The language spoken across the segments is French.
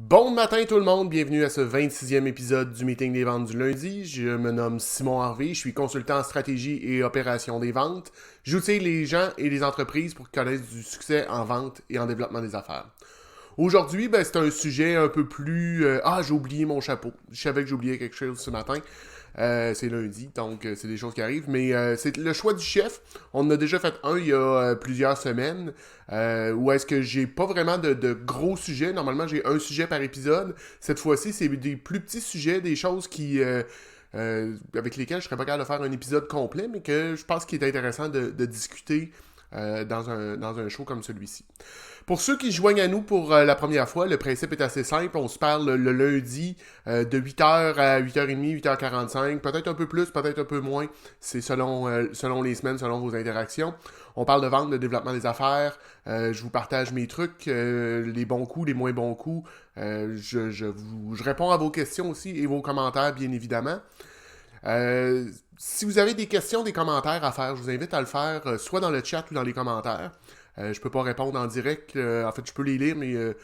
Bon matin tout le monde, bienvenue à ce 26e épisode du meeting des ventes du lundi. Je me nomme Simon Harvey, je suis consultant en stratégie et opération des ventes. J'outille les gens et les entreprises pour qu'ils connaissent du succès en vente et en développement des affaires. Aujourd'hui, c'est un sujet un peu plus... j'ai oublié mon chapeau. Je savais que j'oubliais quelque chose ce matin. C'est lundi, donc c'est des choses qui arrivent. Mais c'est le choix du chef. On en a déjà fait un il y a plusieurs semaines. Où est-ce que j'ai pas vraiment de gros sujets. Normalement, j'ai un sujet par épisode. Cette fois-ci, c'est des plus petits sujets, des choses qui... avec lesquelles je serais pas capable de faire un épisode complet, mais que je pense qu'il est intéressant de discuter dans un show comme celui-ci. Pour ceux qui se joignent à nous pour la première fois, le principe est assez simple. On se parle le lundi de 8h à 8h30, 8h45, peut-être un peu plus, peut-être un peu moins. C'est selon les semaines, selon vos interactions. On parle de vente, de développement des affaires. Je vous partage mes trucs, les bons coups, les moins bons coups. Je réponds à vos questions aussi et vos commentaires, bien évidemment. Si vous avez des questions, des commentaires à faire, je vous invite à le faire soit dans le chat ou dans les commentaires. Je peux pas répondre en direct. En fait, je peux les lire, mais je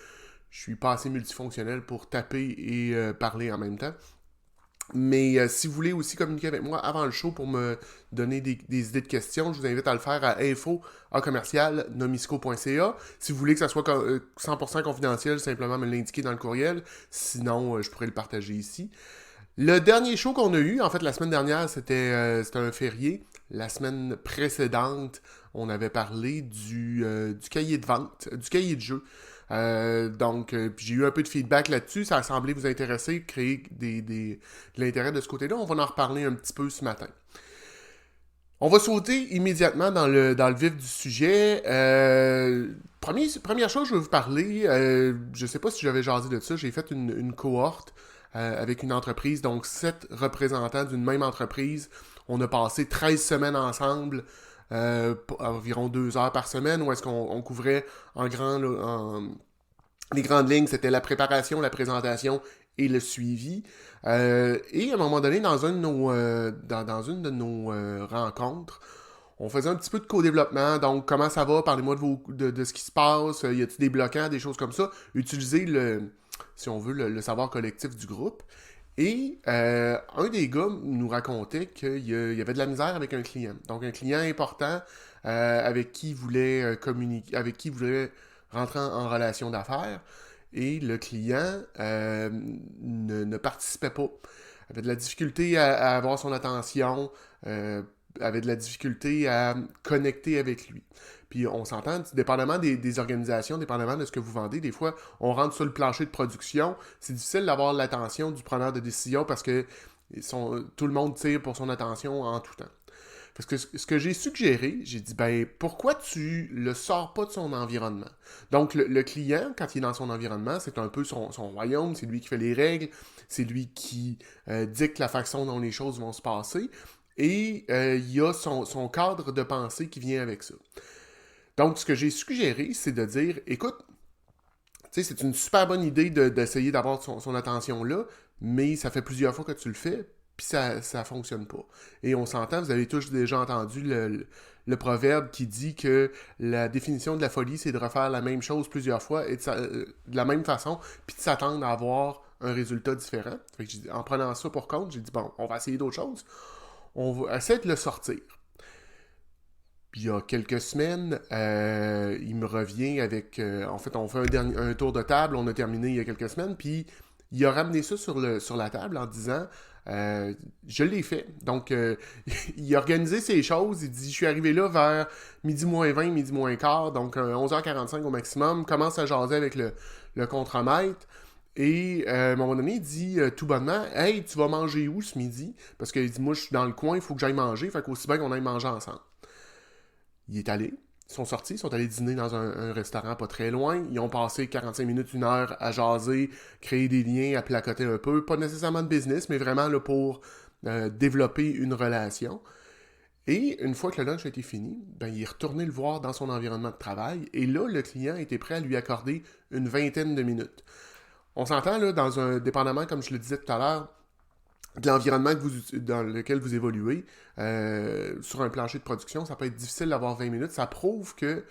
suis pas assez multifonctionnel pour taper et parler en même temps. Mais si vous voulez aussi communiquer avec moi avant le show pour me donner des idées de questions, je vous invite à le faire à info@nomisco.ca. Si vous voulez que ça soit 100% confidentiel, simplement me l'indiquer dans le courriel. Sinon, je pourrais le partager ici. Le dernier show qu'on a eu, en fait, la semaine dernière, c'était un férié. La semaine précédente, on avait parlé du cahier de vente, du cahier de jeu. Donc, j'ai eu un peu de feedback là-dessus. Ça a semblé vous intéresser, créer de l'intérêt de ce côté-là. On va en reparler un petit peu ce matin. On va sauter immédiatement dans le vif du sujet. Première chose, je vais vous parler. Je ne sais pas si j'avais jasé de ça. J'ai fait une cohorte avec une entreprise, donc 7 représentants d'une même entreprise. On a passé 13 semaines ensemble, environ 2 heures par semaine, où est-ce qu'on couvrait les grandes lignes, c'était la préparation, la présentation et le suivi. Et à un moment donné, dans une de nos rencontres, on faisait un petit peu de co-développement. Donc, comment ça va? Parlez-moi de ce qui se passe. Y a-t-il des bloquants, des choses comme ça? Utilisez si on veut, le savoir collectif du groupe. Et un des gars nous racontait qu'il y avait de la misère avec un client. Donc, un client important avec qui il voulait communiquer, avec qui il voulait rentrer en relation d'affaires. Et le client ne participait pas. Avait de la difficulté à avoir son attention, avait de la difficulté à connecter avec lui. Puis on s'entend, dépendamment des organisations, dépendamment de ce que vous vendez, des fois, on rentre sur le plancher de production, c'est difficile d'avoir l'attention du preneur de décision parce que tout le monde tire pour son attention en tout temps. Parce que ce que j'ai suggéré, j'ai dit, pourquoi tu le sors pas de son environnement? Donc, le client, quand il est dans son environnement, c'est un peu son royaume, c'est lui qui fait les règles, c'est lui qui dicte la façon dont les choses vont se passer, et il y a son cadre de pensée qui vient avec ça. Donc, ce que j'ai suggéré, c'est de dire, écoute, tu sais, c'est une super bonne idée d'essayer d'avoir son attention là, mais ça fait plusieurs fois que tu le fais, puis ça fonctionne pas. Et on s'entend, vous avez tous déjà entendu le proverbe qui dit que la définition de la folie, c'est de refaire la même chose plusieurs fois et de la même façon, puis de s'attendre à avoir un résultat différent. Fait que en prenant ça pour compte, j'ai dit, bon, on va essayer d'autres choses. On va essayer de le sortir. Puis il y a quelques semaines, il me revient avec... en fait, on fait un tour de table, on a terminé il y a quelques semaines, puis il a ramené ça sur la table en disant je l'ai fait. Donc, il a organisé ses choses. Il dit je suis arrivé là vers midi moins 20, midi moins quart, donc 11h45 au maximum. Commence à jaser avec le contremaître. Et à un moment donné, il dit tout bonnement hey, tu vas manger où ce midi? Parce qu'il dit moi, je suis dans le coin, il faut que j'aille manger. Fait qu'aussi bien qu'on aille manger ensemble. Il est allé. Ils sont sortis, ils sont allés dîner dans un restaurant pas très loin. Ils ont passé 45 minutes, 1 heure à jaser, créer des liens, à placoter un peu. Pas nécessairement de business, mais vraiment là, pour développer une relation. Et une fois que le lunch a été fini, il est retourné le voir dans son environnement de travail. Et là, le client était prêt à lui accorder une vingtaine de minutes. On s'entend là, dépendamment, comme je le disais tout à l'heure, de l'environnement dans lequel vous évoluez, sur un plancher de production, ça peut être difficile d'avoir 20 minutes. Ça prouve que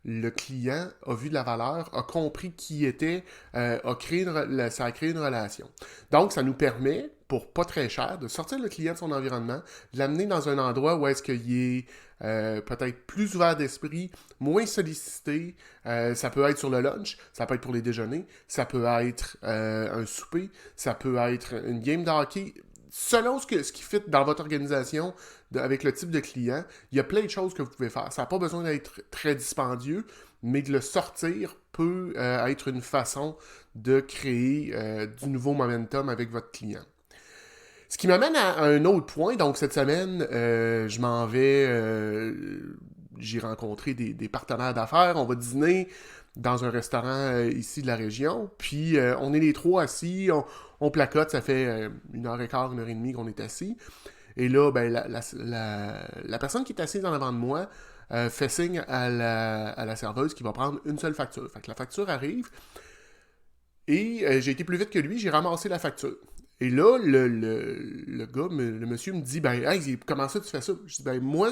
le client a vu de la valeur, a compris qui il était, ça a créé une relation. Donc, ça nous permet, pour pas très cher, de sortir le client de son environnement, de l'amener dans un endroit où est-ce qu'il est peut-être plus ouvert d'esprit, moins sollicité. Ça peut être sur le lunch, ça peut être pour les déjeuners, ça peut être un souper, ça peut être une game de hockey. Selon ce qui fit dans votre organisation, avec le type de client, il y a plein de choses que vous pouvez faire. Ça n'a pas besoin d'être très dispendieux, mais de le sortir peut être une façon de créer du nouveau momentum avec votre client. Ce qui m'amène à un autre point. Donc, cette semaine, je m'en vais... j'ai rencontré des partenaires d'affaires. On va dîner dans un restaurant ici de la région. Puis, on est les trois assis. On placote. Ça fait 1h15, 1h30 qu'on est assis. Et là, ben, la personne qui est assise en avant de moi fait signe à la serveuse qui va prendre une seule facture. Fait que la facture arrive. Et j'ai été plus vite que lui. J'ai ramassé la facture. Et là, le gars, le monsieur me dit, ben, hey, comment ça tu fais ça? Je dis, ben, moi,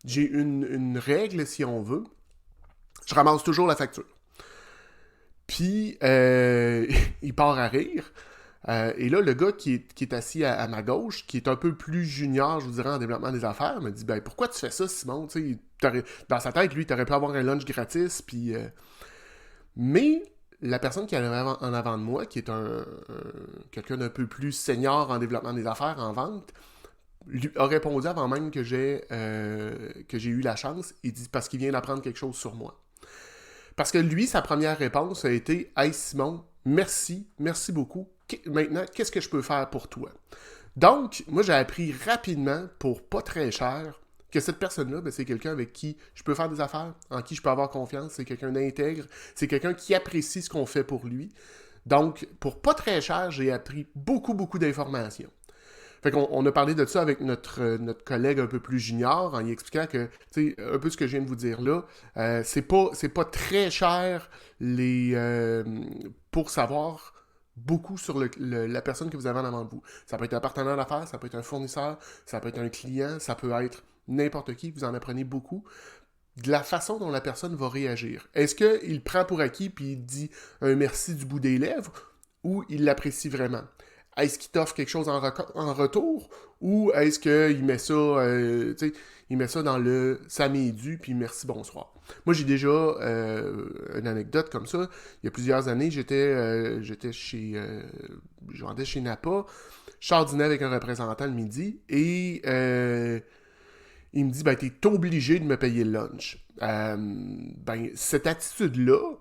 j'ai une règle, si on veut. Je ramasse toujours la facture. Puis, il part à rire. Et là, le gars qui est assis à ma gauche, qui est un peu plus junior, je vous dirais, en développement des affaires, me dit, ben, pourquoi tu fais ça, Simon? Dans sa tête, lui, il aurait pu avoir un lunch gratis, puis... Mais... La personne qui est en avant de moi, qui est quelqu'un d'un peu plus senior en développement des affaires, en vente, lui a répondu avant même que j'ai eu la chance, il dit parce qu'il vient d'apprendre quelque chose sur moi. Parce que lui, sa première réponse a été « Hey Simon, merci beaucoup. Maintenant, qu'est-ce que je peux faire pour toi? » Donc, moi, j'ai appris rapidement, pour pas très cher, que cette personne-là, ben, c'est quelqu'un avec qui je peux faire des affaires, en qui je peux avoir confiance, c'est quelqu'un d'intègre, c'est quelqu'un qui apprécie ce qu'on fait pour lui. Donc, pour pas très cher, j'ai appris beaucoup d'informations. Fait qu'on a parlé de ça avec notre collègue un peu plus junior, en lui expliquant que, tu sais, un peu ce que je viens de vous dire là, c'est pas très cher pour savoir beaucoup sur la personne que vous avez en avant de vous. Ça peut être un partenaire d'affaires, ça peut être un fournisseur, ça peut être un client, ça peut être n'importe qui, vous en apprenez beaucoup, de la façon dont la personne va réagir. Est-ce qu'il prend pour acquis puis il dit un merci du bout des lèvres ou il l'apprécie vraiment? Est-ce qu'il t'offre quelque chose en retour ou est-ce qu'il met ça, il met ça dans le « ça m'est dû » puis « merci, bonsoir ». Moi, j'ai déjà une anecdote comme ça. Il y a plusieurs années, j'étais chez... je vendais chez Napa. Je sors dîner avec un représentant le midi et... il me dit, ben, t'es obligé de me payer le lunch. Ben, cette attitude-là,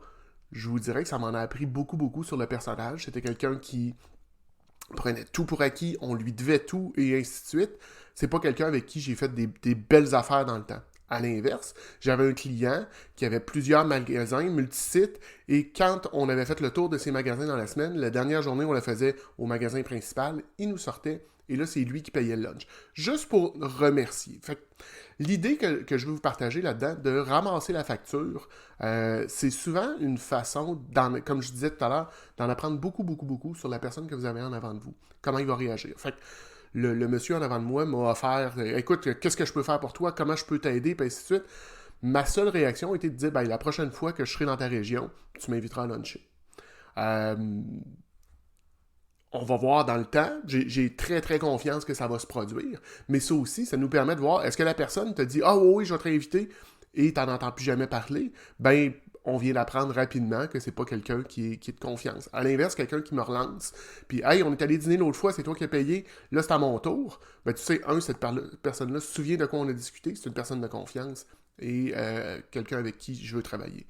je vous dirais que ça m'en a appris beaucoup sur le personnage. C'était quelqu'un qui prenait tout pour acquis, on lui devait tout, et ainsi de suite. C'est pas quelqu'un avec qui j'ai fait des belles affaires dans le temps. À l'inverse, j'avais un client qui avait plusieurs magasins, multisites, et quand on avait fait le tour de ces magasins dans la semaine, la dernière journée, on le faisait au magasin principal, il nous sortait. Et là, c'est lui qui payait le lunch. Juste pour remercier. Fait que l'idée que je veux vous partager là-dedans, de ramasser la facture, c'est souvent une façon, comme je disais tout à l'heure, d'en apprendre beaucoup sur la personne que vous avez en avant de vous. Comment il va réagir. Fait que le monsieur en avant de moi m'a offert « Écoute, qu'est-ce que je peux faire pour toi? Comment je peux t'aider? » Puis ainsi de suite. Ma seule réaction a été de dire ben, « La prochaine fois que je serai dans ta région, tu m'inviteras à luncher. » On va voir dans le temps. J'ai très confiance que ça va se produire. Mais ça aussi, ça nous permet de voir, est-ce que la personne te dit « Ah oui, je vais te réinviter » et tu n'en entends plus jamais parler? Ben, on vient d'apprendre rapidement que c'est pas quelqu'un qui est de confiance. À l'inverse, quelqu'un qui me relance, puis « Hey, on est allé dîner l'autre fois, c'est toi qui as payé, là c'est à mon tour. » Ben, tu sais, cette personne-là se souvient de quoi on a discuté, c'est une personne de confiance et quelqu'un avec qui je veux travailler.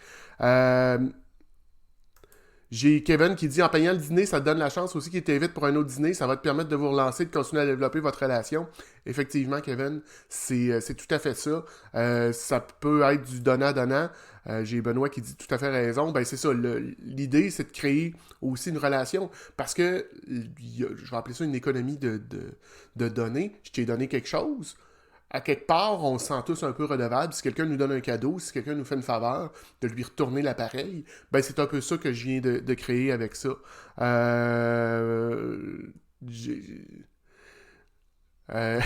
J'ai Kevin qui dit en payant le dîner, ça te donne la chance aussi qu'il t'invite pour un autre dîner. Ça va te permettre de vous relancer, de continuer à développer votre relation. Effectivement, Kevin, c'est tout à fait ça. Ça peut être du donnant-donnant. J'ai Benoît qui dit tout à fait raison. Ben c'est ça. L'idée, c'est de créer aussi une relation. Parce que, je vais appeler ça une économie de données. Je t'ai donné quelque chose. À quelque part, on se sent tous un peu redevables. Si quelqu'un nous donne un cadeau, si quelqu'un nous fait une faveur, de lui retourner l'appareil, ben c'est un peu ça que je viens de créer avec ça. Euh,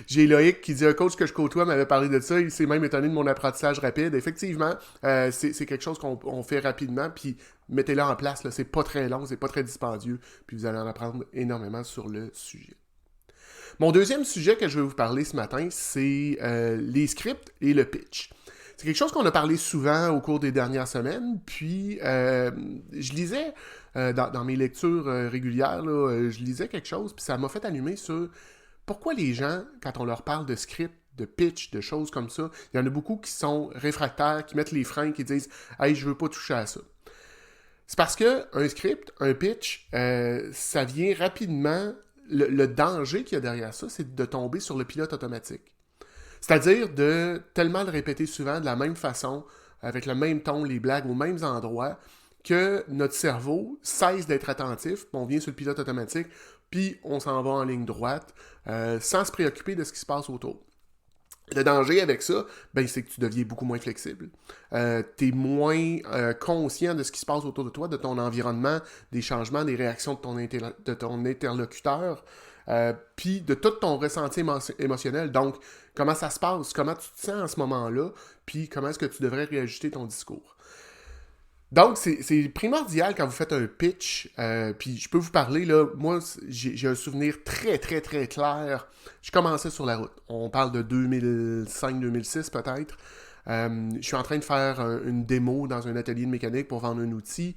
j'ai Loïc qui dit un coach que je côtoie m'avait parlé de ça, il s'est même étonné de mon apprentissage rapide. Effectivement, c'est quelque chose qu'on fait rapidement, puis mettez-le en place, là, c'est pas très long, c'est pas très dispendieux, puis vous allez en apprendre énormément sur le sujet. Mon deuxième sujet que je vais vous parler ce matin, c'est les scripts et le pitch. C'est quelque chose qu'on a parlé souvent au cours des dernières semaines, puis je lisais dans mes lectures régulières, là, je lisais quelque chose, puis ça m'a fait allumer sur pourquoi les gens, quand on leur parle de script, de pitch, de choses comme ça, il y en a beaucoup qui sont réfractaires, qui mettent les freins, qui disent « Hey, je veux pas toucher à ça ». C'est parce que un script, un pitch, ça vient rapidement. Le danger qu'il y a derrière ça, c'est de tomber sur le pilote automatique. C'est-à-dire de tellement le répéter souvent de la même façon, avec le même ton, les blagues aux mêmes endroits, que notre cerveau cesse d'être attentif, puis on vient sur le pilote automatique, puis on s'en va en ligne droite, sans se préoccuper de ce qui se passe autour. Le danger avec ça, ben, c'est que tu deviens beaucoup moins flexible. Tu es moins conscient de ce qui se passe autour de toi, de ton environnement, des changements, des réactions de ton interlocuteur, puis de tout ton ressenti émotionnel. Donc, comment ça se passe, comment tu te sens en ce moment-là, puis comment est-ce que tu devrais réajuster ton discours. Donc, c'est primordial quand vous faites un pitch. Puis je peux vous parler, là, moi, j'ai un souvenir très, très, très clair. Je commençais sur la route. On parle de 2005-2006 peut-être. Je suis en train de faire une démo dans un atelier de mécanique pour vendre un outil.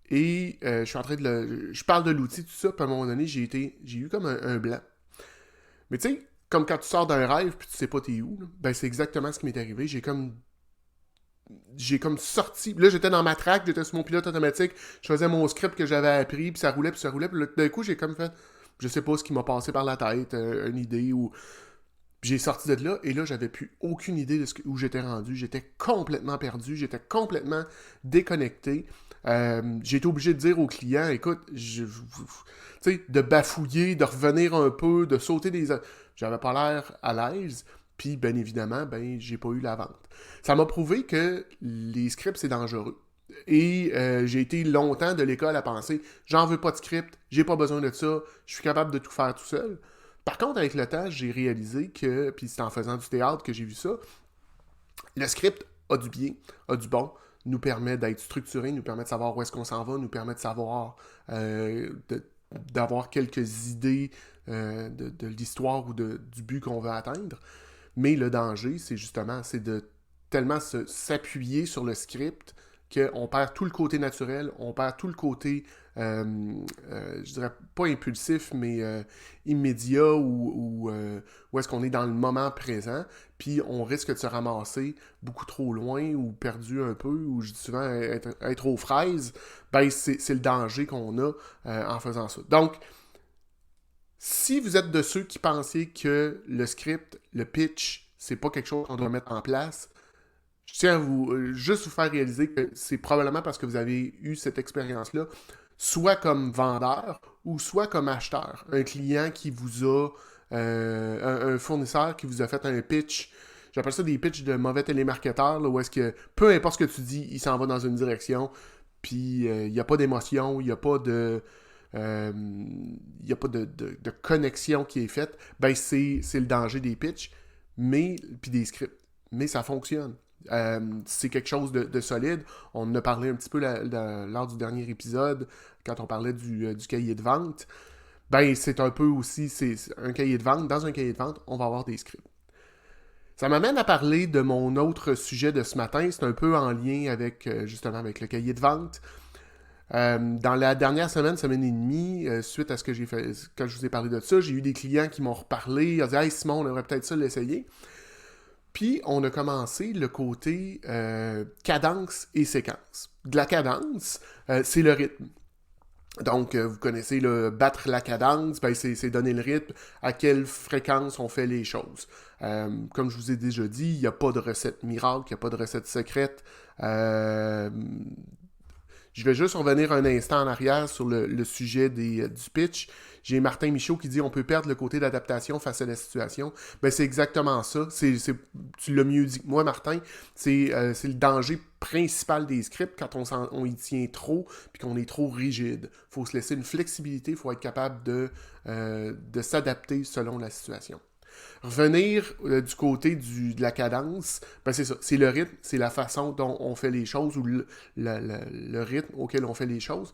Et je suis en train de je parle de l'outil, tout ça, puis à un moment donné, j'ai eu comme un blanc. Mais tu sais, comme quand tu sors d'un rêve puis tu sais pas t'es où, là, ben c'est exactement ce qui m'est arrivé. J'ai comme sorti. Là, j'étais dans ma track, j'étais sur mon pilote automatique, je faisais mon script que j'avais appris, puis ça roulait, puis ça roulait. Puis là, d'un coup, j'ai comme fait, je sais pas ce qui m'a passé par la tête, une idée, ou j'ai sorti de là, et là, j'avais plus aucune idée de où j'étais rendu. J'étais complètement perdu, j'étais complètement déconnecté. J'ai été obligé de dire au client, écoute, tu sais, de bafouiller, de revenir un peu, de sauter des... J'avais pas l'air à l'aise, puis bien évidemment, ben, j'ai pas eu la vente. Ça m'a prouvé que les scripts, c'est dangereux. Et j'ai été longtemps de l'école à penser, j'en veux pas de script, j'ai pas besoin de ça, je suis capable de tout faire tout seul. Par contre, avec le temps, j'ai réalisé que, puis c'est en faisant du théâtre que j'ai vu ça, le script a du bien, a du bon, nous permet d'être structuré, nous permet de savoir où est-ce qu'on s'en va, nous permet de savoir, d'avoir quelques idées de l'histoire ou du but qu'on veut atteindre. Mais le danger, c'est justement, c'est de tellement s'appuyer sur le script qu'on perd tout le côté naturel, on perd tout le côté, je dirais pas impulsif, mais immédiat, où est-ce qu'on est dans le moment présent, puis on risque de se ramasser beaucoup trop loin ou perdu un peu, ou je dis souvent être aux fraises, ben c'est le danger qu'on a en faisant ça. Donc, si vous êtes de ceux qui pensaient que le script, le pitch, c'est pas quelque chose qu'on doit mettre en place, je tiens à juste vous faire réaliser que c'est probablement parce que vous avez eu cette expérience-là, soit comme vendeur ou soit comme acheteur. Un client qui vous a, un fournisseur qui vous a fait un pitch. J'appelle ça des pitchs de mauvais télémarketeurs, là, où est-ce que, peu importe ce que tu dis, il s'en va dans une direction, puis il n'y a pas d'émotion, il n'y a pas de... il n'y a pas de connexion qui est faite, ben c'est le danger des pitchs, puis des scripts. Mais ça fonctionne. C'est quelque chose de solide. On en a parlé un petit peu lors du dernier épisode, quand on parlait du cahier de vente. Ben, c'est un peu aussi, c'est un cahier de vente. Dans un cahier de vente, on va avoir des scripts. Ça m'amène à parler de mon autre sujet de ce matin. C'est un peu en lien avec, justement, avec le cahier de vente. Dans la dernière semaine et demie, suite à ce que j'ai fait, quand je vous ai parlé de ça, j'ai eu des clients qui m'ont reparlé. Ils ont dit « Hey Simon, on aurait peut-être ça l'essayer ». Puis, on a commencé le côté cadence et séquence. De la cadence, c'est le rythme. Donc, vous connaissez le battre la cadence, ben c'est donner le rythme, à quelle fréquence on fait les choses. Comme je vous ai déjà dit, il n'y a pas de recette miracle, il n'y a pas de recette secrète. Je vais juste revenir un instant en arrière sur le sujet du pitch. J'ai Martin Michaud qui dit on peut perdre le côté d'adaptation face à la situation. Ben, c'est exactement ça. Tu l'as mieux dit que moi, Martin. C'est le danger principal des scripts quand on y tient trop puis qu'on est trop rigide. Il faut se laisser une flexibilité, il faut être capable de s'adapter selon la situation. Revenir du côté de la cadence, ben c'est ça, c'est le rythme, c'est la façon dont on fait les choses ou le rythme auquel on fait les choses.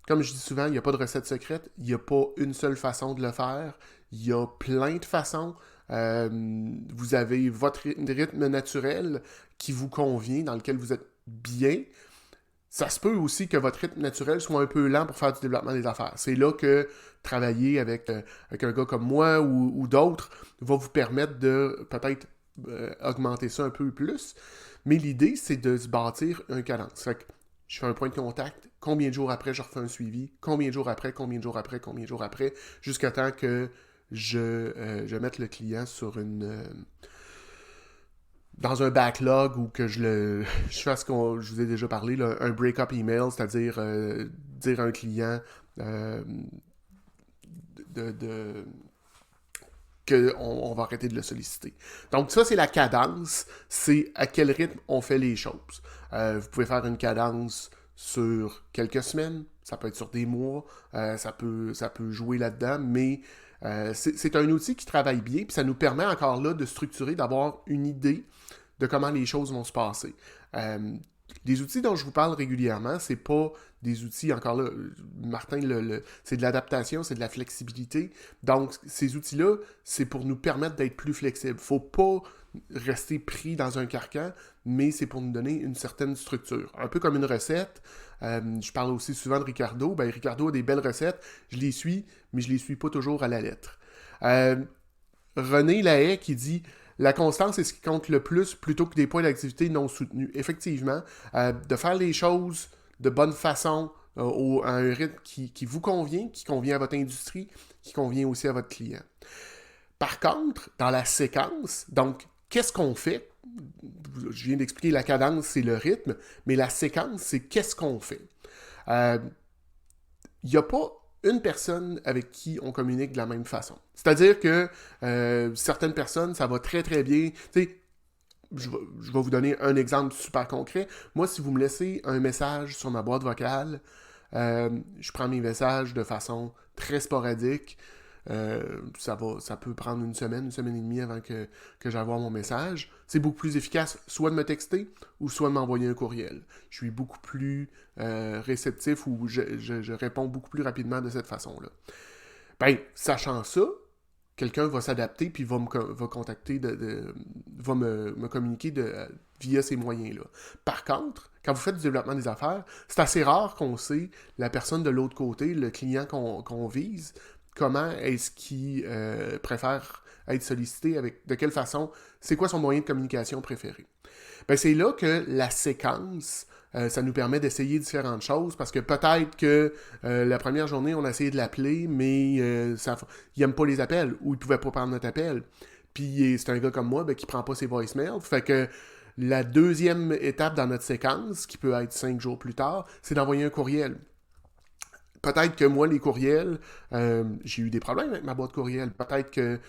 Comme je dis souvent, il n'y a pas de recette secrète, il n'y a pas une seule façon de le faire, il y a plein de façons. Vous avez votre rythme naturel qui vous convient, dans lequel vous êtes bien. Ça se peut aussi que votre rythme naturel soit un peu lent pour faire du développement des affaires. C'est là que travailler avec un gars comme moi ou d'autres va vous permettre de peut-être augmenter ça un peu plus. Mais l'idée, c'est de se bâtir un cadence. Fait que je fais un point de contact, combien de jours après je refais un suivi, combien de jours après, combien de jours après, combien de jours après, jusqu'à temps que je mette le client dans un backlog ou que je fasse ce que je vous ai déjà parlé, là, un break-up email, c'est-à-dire dire à un client qu'on va arrêter de le solliciter. Donc ça, c'est la cadence, c'est à quel rythme on fait les choses. Vous pouvez faire une cadence sur quelques semaines, ça peut être sur des mois, ça peut jouer là-dedans, mais c'est un outil qui travaille bien, puis ça nous permet encore là de structurer, d'avoir une idée de comment les choses vont se passer. Les outils dont je vous parle régulièrement, c'est pas des outils, encore là, Martin, c'est de l'adaptation, c'est de la flexibilité. Donc, ces outils-là, c'est pour nous permettre d'être plus flexibles. Faut pas rester pris dans un carcan, mais c'est pour nous donner une certaine structure. Un peu comme une recette. Je parle aussi souvent de Ricardo. Ben, Ricardo a des belles recettes, je les suis, mais je les suis pas toujours à la lettre. René Lahaye qui dit la constance est ce qui compte le plus plutôt que des points d'activité non soutenus. Effectivement, de faire les choses de bonne façon, à un rythme qui vous convient, qui convient à votre industrie, qui convient aussi à votre client. Par contre, dans la séquence, donc, qu'est-ce qu'on fait? Je viens d'expliquer la cadence, c'est le rythme, mais la séquence, c'est qu'est-ce qu'on fait? Il n'y a pas une personne avec qui on communique de la même façon. C'est-à-dire que certaines personnes, ça va très très bien. Tu sais, je vais vous donner un exemple super concret. Moi, si vous me laissez un message sur ma boîte vocale, je prends mes messages de façon très sporadique. Ça peut prendre une semaine et demie avant que j'envoie mon message. C'est beaucoup plus efficace soit de me texter ou soit de m'envoyer un courriel. Je suis beaucoup plus réceptif ou je réponds beaucoup plus rapidement de cette façon-là. Ben, sachant ça, quelqu'un va s'adapter puis va contacter, va me communiquer via ces moyens-là. Par contre, quand vous faites du développement des affaires, c'est assez rare qu'on sait la personne de l'autre côté, le client qu'on vise, comment est-ce qu'il préfère être sollicité, de quelle façon, c'est quoi son moyen de communication préféré. Ben, c'est là que la séquence, ça nous permet d'essayer différentes choses, parce que peut-être que la première journée, on a essayé de l'appeler, mais il n'aime pas les appels, ou il ne pouvait pas prendre notre appel. Puis c'est un gars comme moi qui ne prend pas ses voicemails. Fait que la deuxième étape dans notre séquence, qui peut être 5 jours plus tard, c'est d'envoyer un courriel. Peut-être que moi, les courriels, j'ai eu des problèmes avec ma boîte courriel. Peut-être que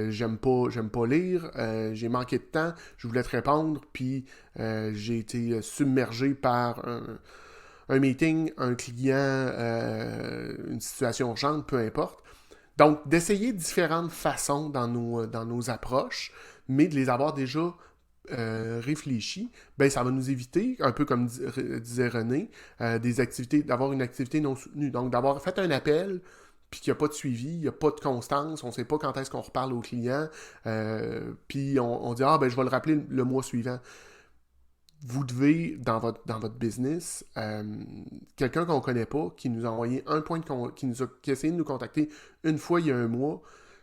j'aime pas lire, j'ai manqué de temps, je voulais te répondre, puis j'ai été submergé par un meeting, un client, une situation urgente, peu importe. Donc, d'essayer différentes façons dans nos approches, mais de les avoir déjà réfléchi, ben ça va nous éviter, un peu comme disait René, d'avoir une activité non soutenue. Donc d'avoir fait un appel, puis qu'il n'y a pas de suivi, il n'y a pas de constance, on ne sait pas quand est-ce qu'on reparle au client, puis on dit « Ah, ben je vais le rappeler le mois suivant ». Vous devez, dans votre business, quelqu'un qu'on ne connaît pas, qui nous a envoyé qui a essayé de nous contacter une fois il y a un mois,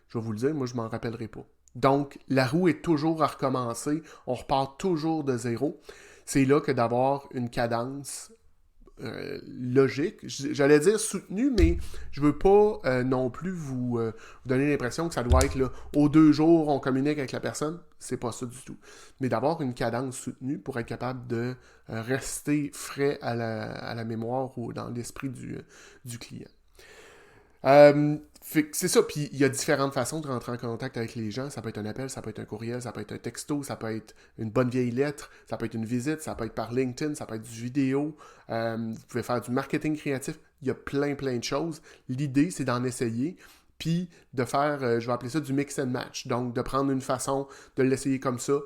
je vais vous le dire, moi je m'en rappellerai pas. Donc, la roue est toujours à recommencer. On repart toujours de zéro. C'est là que d'avoir une cadence logique, j'allais dire soutenue, mais je veux pas non plus vous donner l'impression que ça doit être là, aux 2 jours, on communique avec la personne. C'est pas ça du tout. Mais d'avoir une cadence soutenue pour être capable de rester frais à la mémoire ou dans l'esprit du client. C'est ça, puis il y a différentes façons de rentrer en contact avec les gens. Ça peut être un appel, ça peut être un courriel, ça peut être un texto, ça peut être une bonne vieille lettre, ça peut être une visite, ça peut être par LinkedIn, ça peut être du vidéo. Vous pouvez faire du marketing créatif. Il y a plein de choses. L'idée, c'est d'en essayer, puis de faire, je vais appeler ça du mix and match. Donc, de prendre une façon, de l'essayer comme ça,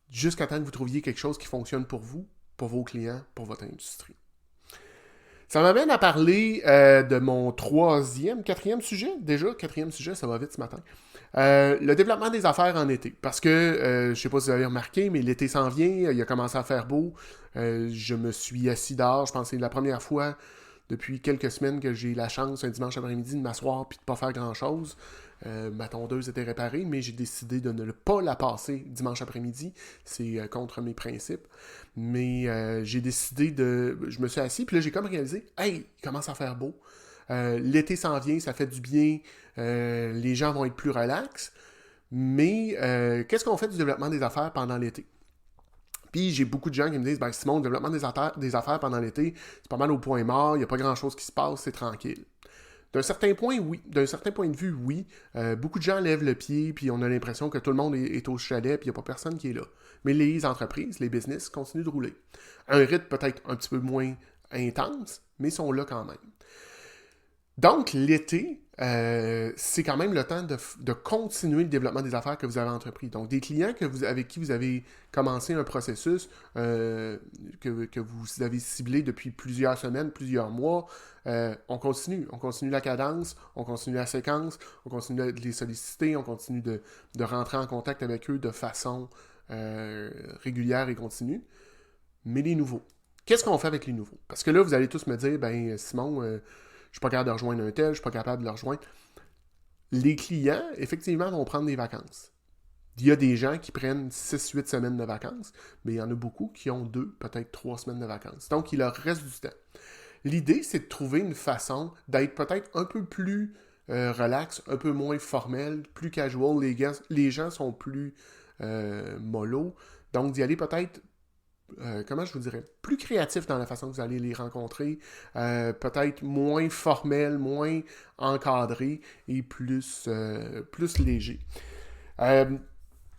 jusqu'à temps que vous trouviez quelque chose qui fonctionne pour vous, pour vos clients, pour votre industrie. Ça m'amène à parler de mon quatrième sujet. Déjà, quatrième sujet, ça va vite ce matin. Le développement des affaires en été. Parce que, je ne sais pas si vous avez remarqué, mais l'été s'en vient, il a commencé à faire beau. Je me suis assis dehors, je pense que c'est la première fois depuis quelques semaines que j'ai la chance, un dimanche après-midi, de m'asseoir et de ne pas faire grand-chose. Ma tondeuse était réparée, mais j'ai décidé de ne pas la passer dimanche après-midi. C'est contre mes principes. Mais j'ai décidé de... Je me suis assis, puis là, j'ai comme réalisé, hey, il commence à faire beau. L'été s'en vient, ça fait du bien. Les gens vont être plus relax. Mais qu'est-ce qu'on fait du développement des affaires pendant l'été? Puis j'ai beaucoup de gens qui me disent, ben Simon, le développement des affaires pendant l'été, c'est pas mal au point mort, il n'y a pas grand-chose qui se passe, c'est tranquille. D'un certain point, oui. D'un certain point de vue, oui. Beaucoup de gens lèvent le pied, puis on a l'impression que tout le monde est au chalet, puis il n'y a pas personne qui est là. Mais les entreprises, les business, continuent de rouler. À un rythme peut-être un petit peu moins intense, mais ils sont là quand même. Donc, l'été, c'est quand même le temps de continuer le développement des affaires que vous avez entrepris. Donc, des clients avec qui vous avez commencé un processus que vous avez ciblé depuis plusieurs semaines, plusieurs mois, on continue. On continue la cadence, on continue la séquence, on continue de les solliciter, on continue de rentrer en contact avec eux de façon régulière et continue. Mais les nouveaux. Qu'est-ce qu'on fait avec les nouveaux? Parce que là, vous allez tous me dire, ben Simon, je suis pas capable de rejoindre un tel, je suis pas capable de le rejoindre. Les clients, effectivement, vont prendre des vacances. Il y a des gens qui prennent 6-8 semaines de vacances, mais il y en a beaucoup qui ont 2, peut-être 3 semaines de vacances. Donc, il leur reste du temps. L'idée, c'est de trouver une façon d'être peut-être un peu plus relax, un peu moins formel, plus casual. Les gens sont plus mollo. Donc, d'y aller peut-être comment je vous dirais, plus créatif dans la façon que vous allez les rencontrer, peut-être moins formel, moins encadré et plus léger.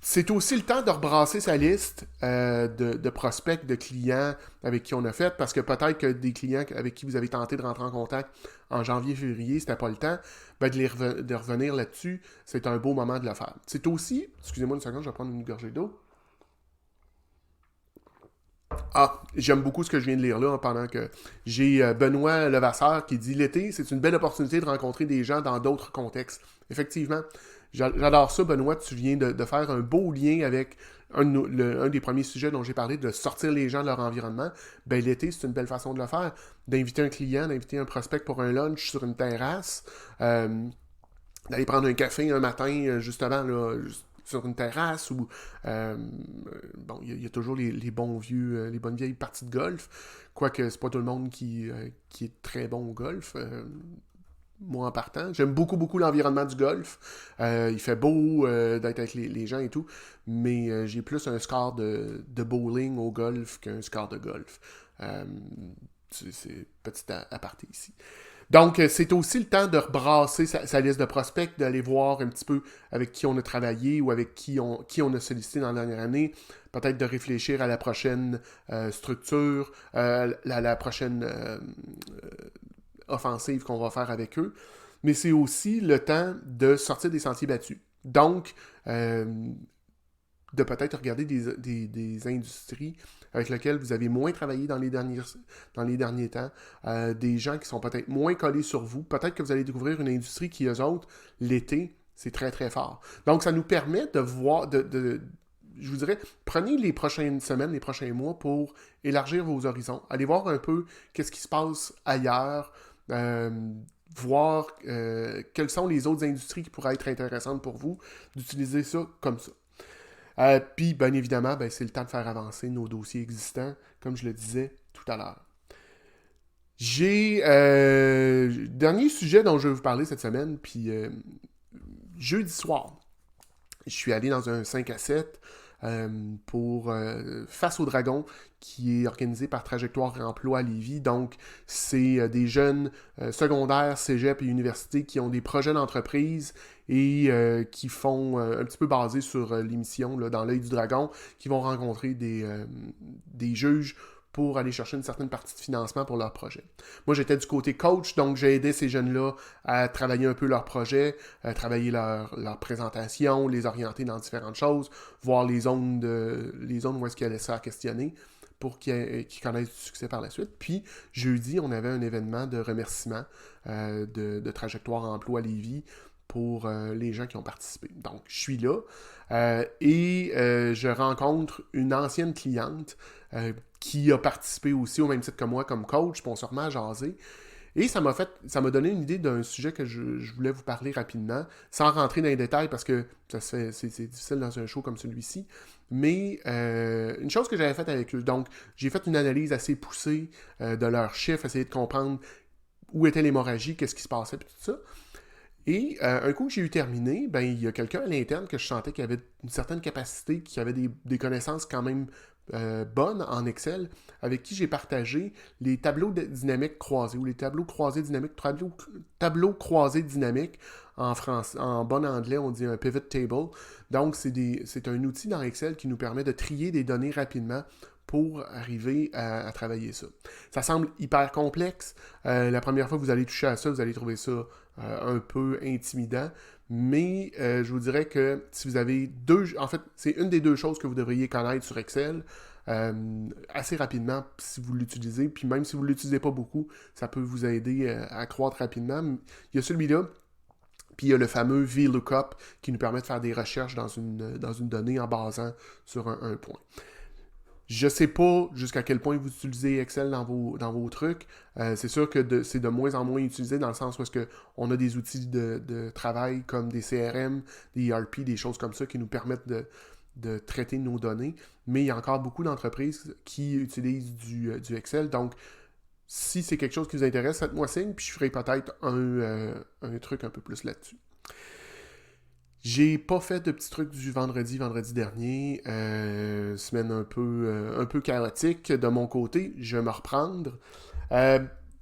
C'est aussi le temps de rebrasser sa liste de prospects, de clients avec qui on a fait, parce que peut-être que des clients avec qui vous avez tenté de rentrer en contact en janvier-février, c'était pas le temps, ben de revenir là-dessus, c'est un beau moment de le faire. C'est aussi, excusez-moi une seconde, je vais prendre une gorgée d'eau. Ah, j'aime beaucoup ce que je viens de lire là, pendant que j'ai Benoît Levasseur qui dit l'été, c'est une belle opportunité de rencontrer des gens dans d'autres contextes. Effectivement, j'adore ça, Benoît. Tu viens de faire un beau lien avec un des premiers sujets dont j'ai parlé, de sortir les gens de leur environnement. Ben, l'été, c'est une belle façon de le faire. D'inviter un client, d'inviter un prospect pour un lunch sur une terrasse, d'aller prendre un café un matin, justement, là, sur une terrasse ou bon, il y a toujours les bons vieux, les bonnes vieilles parties de golf. Quoique c'est pas tout le monde qui est très bon au golf. Moi en partant. J'aime beaucoup l'environnement du golf. Il fait beau d'être avec les gens et tout. Mais j'ai plus un score de bowling au golf qu'un score de golf. C'est petit aparté ici. Donc, c'est aussi le temps de rebrasser sa liste de prospects, d'aller voir un petit peu avec qui on a travaillé ou avec qui on a sollicité dans la dernière année. Peut-être de réfléchir à la prochaine structure, la prochaine offensive qu'on va faire avec eux. Mais c'est aussi le temps de sortir des sentiers battus. Donc, de peut-être regarder des industries avec lesquelles vous avez moins travaillé dans les derniers temps, des gens qui sont peut-être moins collés sur vous. Peut-être que vous allez découvrir une industrie qui, eux autres, l'été, c'est très très fort. Donc, ça nous permet de voir, je vous dirais, prenez les prochaines semaines, les prochains mois pour élargir vos horizons. Allez voir un peu qu'est-ce qui se passe ailleurs, voir quelles sont les autres industries qui pourraient être intéressantes pour vous, d'utiliser ça comme ça. Puis, bien évidemment, c'est le temps de faire avancer nos dossiers existants, comme je le disais tout à l'heure. J'ai dernier sujet dont je vais vous parler cette semaine, puis jeudi soir, je suis allé dans un 5 à 7 pour Face au Dragon, qui est organisé par Trajectoire Emploi à Lévis. Donc, c'est des jeunes secondaires, cégep et universités qui ont des projets d'entreprise et qui font un petit peu basé sur l'émission là, Dans l'œil du dragon, qui vont rencontrer des juges pour aller chercher une certaine partie de financement pour leur projet. Moi, j'étais du côté coach, donc j'ai aidé ces jeunes-là à travailler un peu leur projet, à travailler leur présentation, les orienter dans différentes choses, voir les zones où est-ce qu'ils allaient ça à questionner pour qu'ils connaissent du succès par la suite. Puis, jeudi, on avait un événement de remerciement de Trajectoire Emploi Lévis pour les gens qui ont participé. Donc, je suis là et je rencontre une ancienne cliente qui a participé aussi au même titre que moi comme coach, puis on se remet à jaser. Et ça m'a donné une idée d'un sujet que je voulais vous parler rapidement, sans rentrer dans les détails parce que c'est difficile dans un show comme celui-ci. Mais une chose que j'avais faite avec eux, donc j'ai fait une analyse assez poussée de leurs chiffres, essayer de comprendre où était l'hémorragie, qu'est-ce qui se passait, puis tout ça. Et un coup que j'ai eu terminé, ben il y a quelqu'un à l'interne que je sentais qui avait une certaine capacité, qui avait des connaissances quand même bonnes en Excel, avec qui j'ai partagé les tableaux dynamiques croisés, ou les tableaux croisés dynamiques, tableaux croisés dynamiques, en bon anglais, on dit un pivot table. Donc, c'est un outil dans Excel qui nous permet de trier des données rapidement pour arriver à travailler ça. Ça semble hyper complexe. La première fois que vous allez toucher à ça, vous allez trouver ça un peu intimidant. Mais je vous dirais que si vous avez en fait, c'est une des deux choses que vous devriez connaître sur Excel assez rapidement si vous l'utilisez. Puis même si vous ne l'utilisez pas beaucoup, ça peut vous aider à croître rapidement. Il y a celui-là. Puis il y a le fameux VLOOKUP qui nous permet de faire des recherches dans une donnée en basant sur un point. Je ne sais pas jusqu'à quel point vous utilisez Excel dans vos trucs. C'est sûr que c'est de moins en moins utilisé dans le sens où on a des outils de travail comme des CRM, des ERP, des choses comme ça qui nous permettent de traiter nos données. Mais il y a encore beaucoup d'entreprises qui utilisent du Excel. Donc, si c'est quelque chose qui vous intéresse, faites-moi signe, puis je ferai peut-être un truc un peu plus là-dessus. J'ai pas fait de petits trucs du vendredi dernier. Semaine un peu chaotique de mon côté. Je vais me reprendre.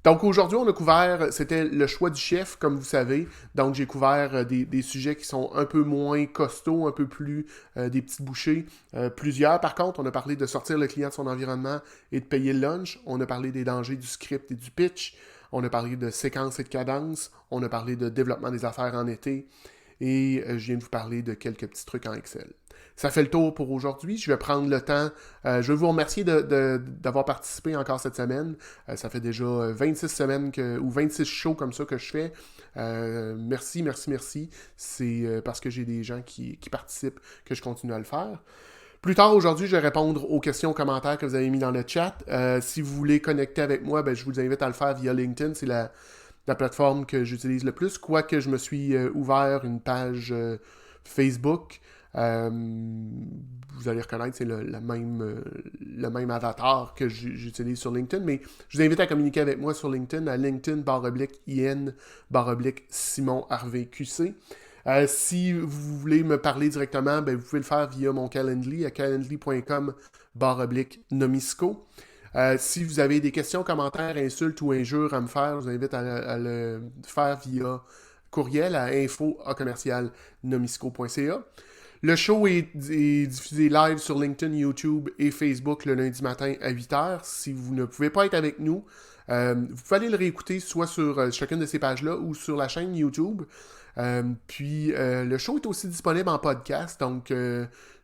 Donc aujourd'hui, on a couvert, c'était le choix du chef, comme vous savez. Donc j'ai couvert des sujets qui sont un peu moins costauds, un peu plus des petites bouchées. Plusieurs, par contre, on a parlé de sortir le client de son environnement et de payer le lunch. On a parlé des dangers du script et du pitch. On a parlé de séquence et de cadence. On a parlé de développement des affaires en été. Et je viens de vous parler de quelques petits trucs en Excel. Ça fait le tour pour aujourd'hui. Je vais prendre le temps. Je veux vous remercier d'avoir participé encore cette semaine. Ça fait déjà 26 semaines ou 26 shows comme ça que je fais. Merci. C'est parce que j'ai des gens qui participent que je continue à le faire. Plus tard aujourd'hui, je vais répondre aux questions, aux commentaires que vous avez mis dans le chat. Si vous voulez connecter avec moi, je vous invite à le faire via LinkedIn. C'est la plateforme que j'utilise le plus, quoique je me suis ouvert une page Facebook. Vous allez reconnaître, c'est le même avatar que j'utilise sur LinkedIn, mais je vous invite à communiquer avec moi sur LinkedIn, à LinkedIn/IN/Simon Harvey QC. Si vous voulez me parler directement, vous pouvez le faire via mon Calendly, à calendly.com/Nomisco. Si vous avez des questions, commentaires, insultes ou injures à me faire, je vous invite à le faire via courriel à info@nomisco.ca. Le show est diffusé live sur LinkedIn, YouTube et Facebook le lundi matin à 8h. Si vous ne pouvez pas être avec nous, vous pouvez aller le réécouter soit sur chacune de ces pages-là ou sur la chaîne YouTube. Puis le show est aussi disponible en podcast, donc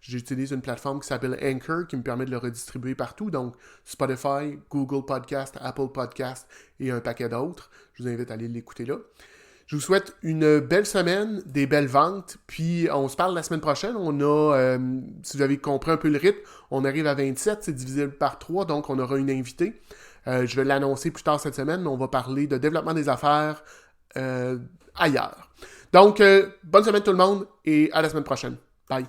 j'utilise une plateforme qui s'appelle Anchor qui me permet de le redistribuer partout, donc Spotify, Google Podcast, Apple Podcast et un paquet d'autres. Je vous invite à aller l'écouter là. Je vous souhaite une belle semaine, des belles ventes, puis on se parle la semaine prochaine. On a, si vous avez compris un peu le rythme, on arrive à 27, c'est divisé par 3, donc on aura une invitée. Je vais l'annoncer plus tard cette semaine, mais on va parler de développement des affaires ailleurs. Donc, bonne semaine tout le monde et à la semaine prochaine. Bye!